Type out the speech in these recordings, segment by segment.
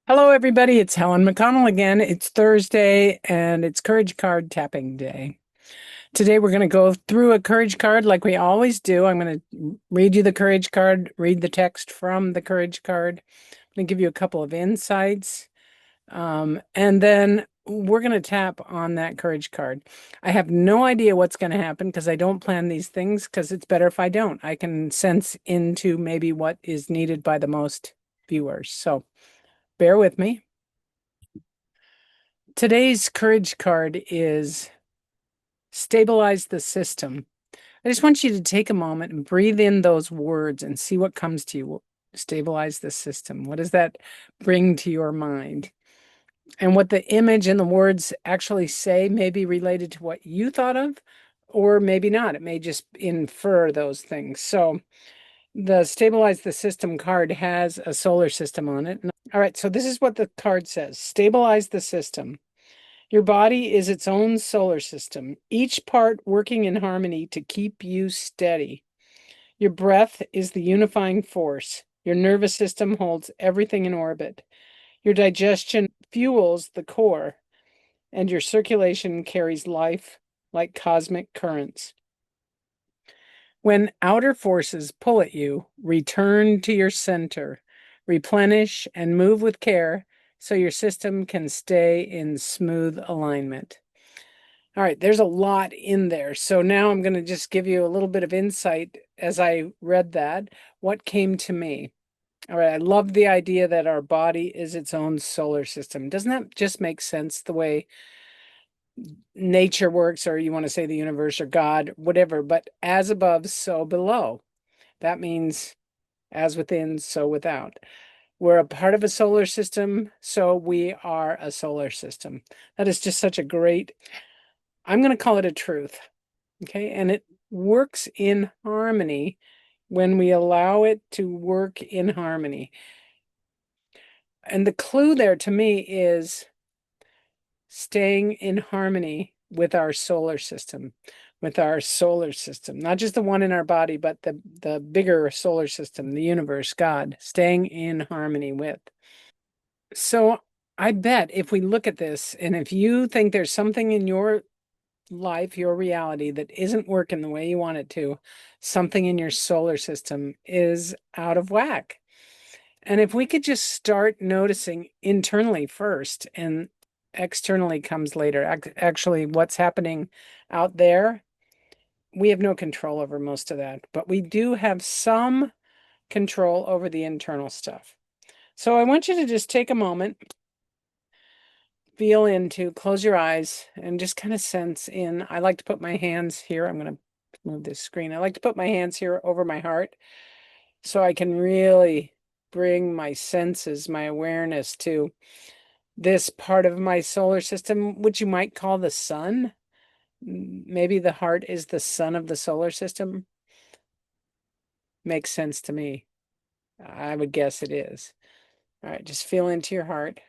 Hello, everybody. It's Helen McConnell again. It's Thursday and it's Courage Card Tapping Day. Today, we're going to go through a Courage card like we always do. I'm going to read you the Courage card, read the text from the Courage card. I'm going to give you a couple of insights. And then we're going to tap on that Courage card. I have no idea what's going to happen because I don't plan these things because it's better if I don't. I can sense into maybe what is needed by the most viewers. So bear with me. Today's courage card is stabilize the system. I just want you to take a moment and breathe in those words and see what comes to you. Stabilize the system. What does that bring to your mind? And what the image and the words actually say may be related to what you thought of, or maybe not. It may just infer those things. So the stabilize the system card has a solar system on it. All right, so this is what the card says. Stabilize the system. Your body is its own solar system, each part working in harmony to keep you steady. Your breath is the unifying force. Your nervous system holds everything in orbit. Your digestion fuels the core, and your circulation carries life like cosmic currents. When outer forces pull at you, return to your center, replenish, and move with care so your system can stay in smooth alignment. All right, there's a lot in there. So now I'm going to just give you a little bit of insight as I read that, what came to me. All right, I love the idea that our body is its own solar system. Doesn't that just make sense the way nature works, or you want to say the universe or God, whatever, but as above, so below. That means as within, so without. We're a part of a solar system, so we are a solar system. That is just such a great, I'm going to call it a truth. Okay, and it works in harmony when we allow it to work in harmony. And the clue there to me is staying in harmony with our solar system, not just the one in our body, but the bigger solar system, the universe, God, staying in harmony with. So I bet if we look at this, and if you think there's something in your life, your reality that isn't working the way you want it to, something in your solar system is out of whack. And if we could just start noticing internally first and externally comes later, actually, what's happening out there, we have no control over most of that, but we do have some control over the internal stuff. So I want you to just take a moment, feel into, close your eyes, and just kind of sense in. I like to put my hands here. I'm going to move this screen. I like to put my hands here over my heart so I can really bring my senses, my awareness to this part of my solar system, which you might call the sun. Maybe the heart is the sun of the solar system. Makes sense to me. I would guess it is. All right, just feel into your heart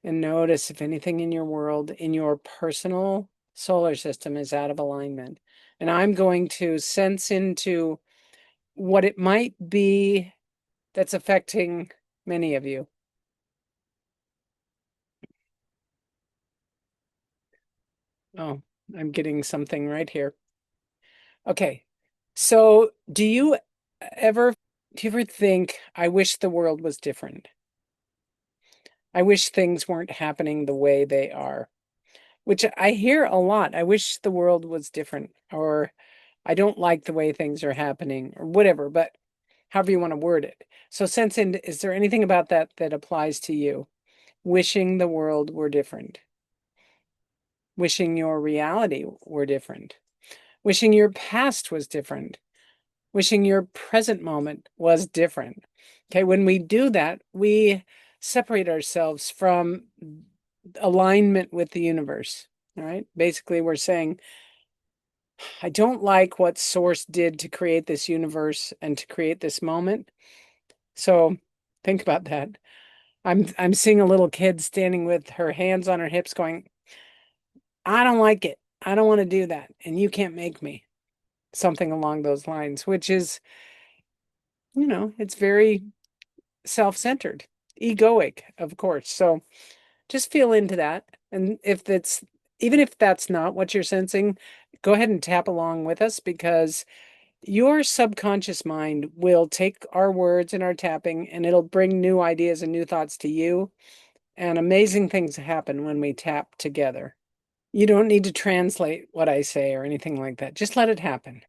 and notice if anything in your world, in your personal solar system, is out of alignment. And I'm going to sense into what it might be that's affecting many of you. Oh, I'm getting something right here. Okay. So ever do you ever think, I wish the world was different? I wish things weren't happening the way they are, which I hear a lot. I wish the world was different, or I don't like the way things are happening, or whatever, but however you want to word it. So is there anything about that that applies to you? Wishing the world were different, wishing your reality were different, wishing your past was different, wishing your present moment was different. Okay, when we do that, we separate ourselves from alignment with the universe. All right, basically, we're saying, I don't like what Source did to create this universe and to create this moment. So think about that. I'm seeing a little kid standing with her hands on her hips going, I don't like it. I don't want to do that. And you can't make me. Something along those lines, which is, it's very self-centered. egoic, of course. So just feel into that. And even if that's not what you're sensing, go ahead and tap along with us, because your subconscious mind will take our words and our tapping and it'll bring new ideas and new thoughts to you. And amazing things happen when we tap together. You don't need to translate what I say or anything like that. Just let it happen.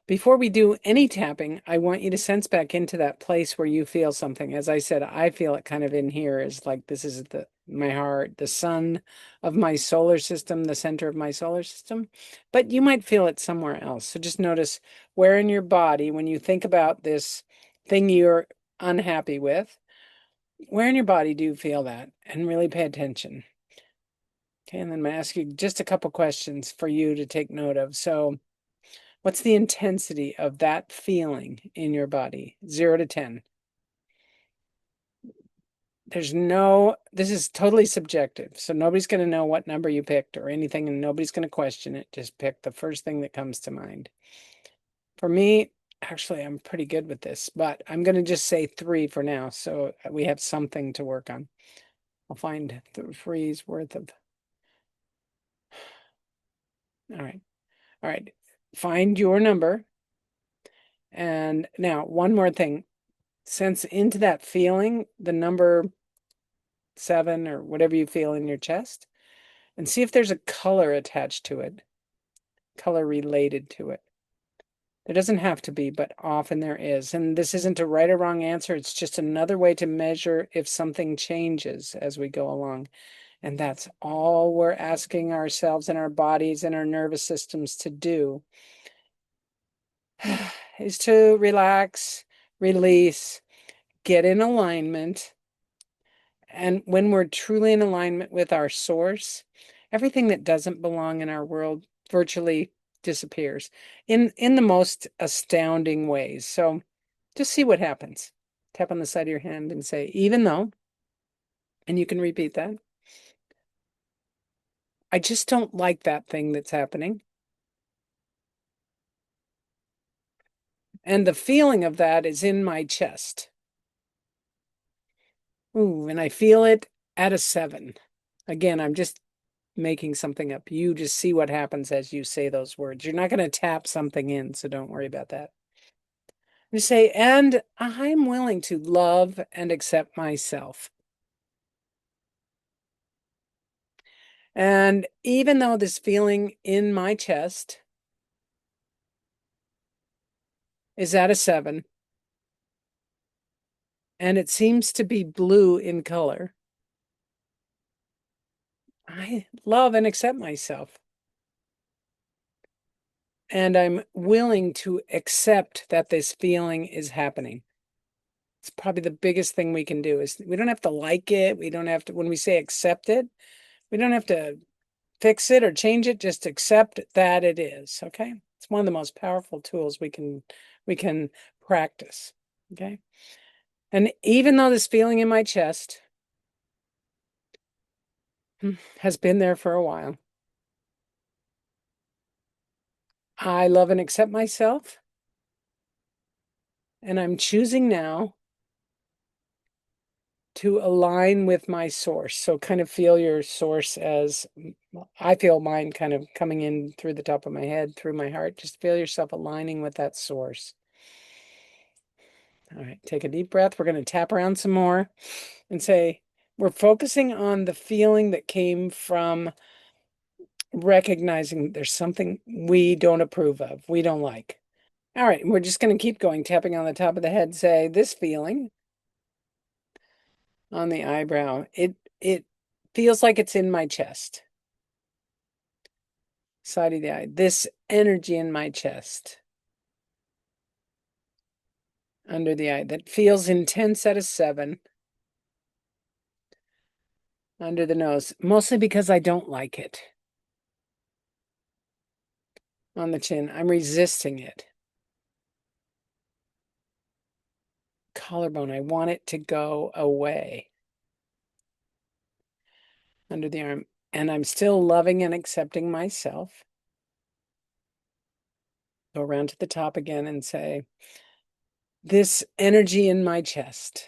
Before we do any tapping, I want you to sense back into that place where you feel something. As I said, I feel it kind of in here, is like this is my heart, the sun of my solar system, the center of my solar system. But you might feel it somewhere else. So just notice where in your body, when you think about this thing you're unhappy with, where in your body do you feel that? And really pay attention. Okay, and then I'm going to ask you just a couple questions for you to take note of. So, what's the intensity of that feeling in your body? 0 to 10. This is totally subjective. So nobody's going to know what number you picked or anything, and nobody's going to question it. Just pick the first thing that comes to mind. For me, actually, I'm pretty good with this, but I'm going to just say 3 for now. So we have something to work on. I'll find 3's worth of. All right. All right. Find your number. And now, one more thing. Sense into that feeling, the number 7 or whatever you feel in your chest, and see if there's a color attached to it, color related to it. There doesn't have to be, but often there is. And this isn't a right or wrong answer. It's just another way to measure if something changes as we go along. And that's all we're asking ourselves and our bodies and our nervous systems to do, is to relax, release, get in alignment. And when we're truly in alignment with our source, everything that doesn't belong in our world virtually disappears in the most astounding ways. So just see what happens. Tap on the side of your hand and say, even though, and you can repeat that, I just don't like that thing that's happening. And the feeling of that is in my chest. Ooh, and I feel it at a 7. Again, I'm just making something up. You just see what happens as you say those words. You're not going to tap something in, so don't worry about that. You say, and I'm willing to love and accept myself. And even though this feeling in my chest is at a 7, and it seems to be blue in color, I love and accept myself. And I'm willing to accept that this feeling is happening. It's probably the biggest thing we can do. Is we don't have to like it. We don't have to, when we say accept it, we don't have to fix it or change it, just accept that it is. Okay. It's one of the most powerful tools we can practice. Okay. And even though this feeling in my chest has been there for a while, I love and accept myself. And I'm choosing now to align with my source. So kind of feel your source as I feel mine kind of coming in through the top of my head, through my heart. Just feel yourself aligning with that source. All right, take a deep breath. We're going to tap around some more and say, we're focusing on the feeling that came from recognizing there's something we don't approve of, we don't like. All right, we're just going to keep going, tapping on the top of the head, say, this feeling on the eyebrow, it feels like it's in my chest, side of the eye, this energy in my chest, under the eye, that feels intense at a 7, under the nose, mostly because I don't like it. On the chin, I'm resisting it. Collarbone, I want it to go away. Under the arm, and I'm still loving and accepting myself. Go around to the top again and say, this energy in my chest,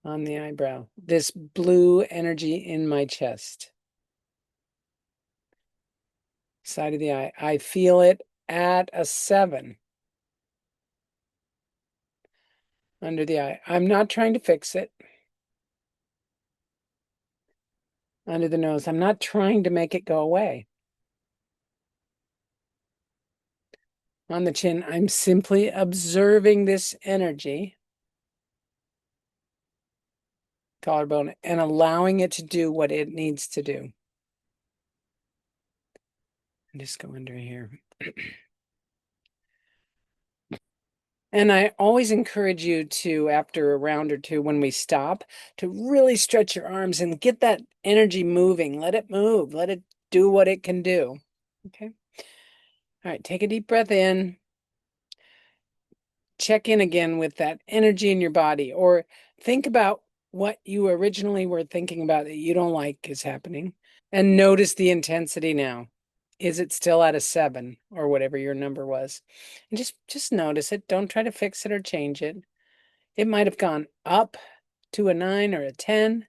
on the eyebrow. This blue energy in my chest. Side of the eye. I feel it at a 7. Under the eye. I'm not trying to fix it. Under the nose. I'm not trying to make it go away. On the chin, I'm simply observing this energy, collarbone, and allowing it to do what it needs to do. And just go under here. And I always encourage you to, after a round or two, when we stop, to really stretch your arms and get that energy moving. Let it move. Let it do what it can do. Okay. All right. Take a deep breath in. Check in again with that energy in your body, or think about what you originally were thinking about that you don't like is happening, and notice the intensity now. Is it still at a 7 or whatever your number was? And just notice it. Don't try to fix it or change it. It might have gone up to a 9 or a 10.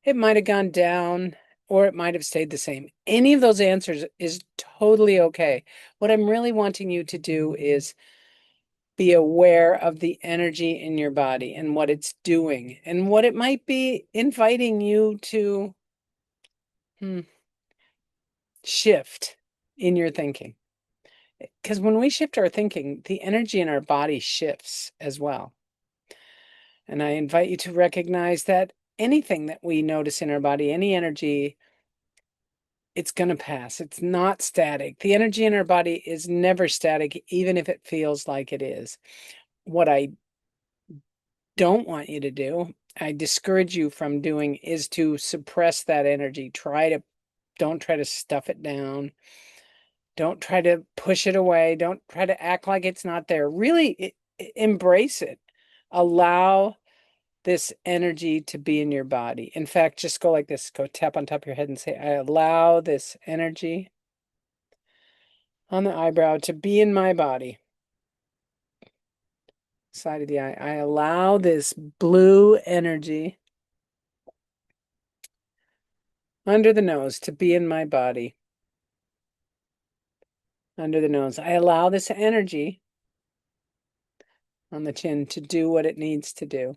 It might have gone down, or it might have stayed the same. Any of those answers is totally okay. What I'm really wanting you to do is be aware of the energy in your body and what it's doing and what it might be inviting you to shift in your thinking. Because when we shift our thinking, the energy in our body shifts as well. And I invite you to recognize that anything that we notice in our body, any energy, it's going to pass. It's not static. The energy in our body is never static, even if it feels like it is. What I don't want you to do, I discourage you from doing, is to suppress that energy. Don't try to stuff it down. Don't try to push it away. Don't try to act like it's not there. Really embrace it. Allow this energy to be in your body. In fact, just go like this. Go tap on top of your head and say, I allow this energy on the eyebrow to be in my body. Side of the eye. I allow this blue energy under the nose to be in my body. Under the nose. I allow this energy on the chin to do what it needs to do.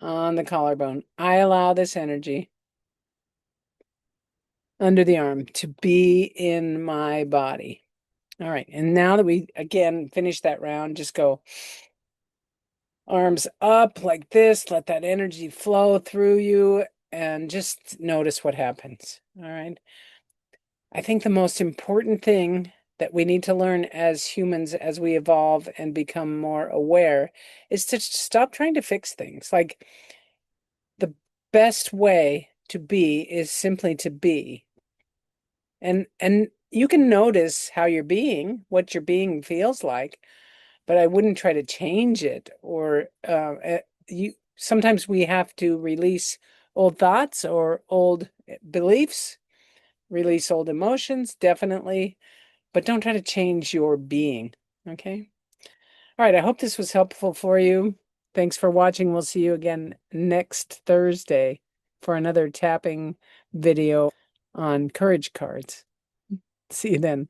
On the collarbone. I allow this energy under the arm to be in my body. All right. And now that we, again, finish that round, just go arms up like this. Let that energy flow through you and just notice what happens. All right. I think the most important thing that we need to learn as humans as we evolve and become more aware is to stop trying to fix things. Like, the best way to be is simply to be. And you can notice how you're being, what your being feels like, but I wouldn't try to change it. Or sometimes we have to release old thoughts or old beliefs, release old emotions, definitely, but don't try to change your being. Okay. All right. I hope this was helpful for you. Thanks for watching. We'll see you again next Thursday for another tapping video on courage cards. See you then.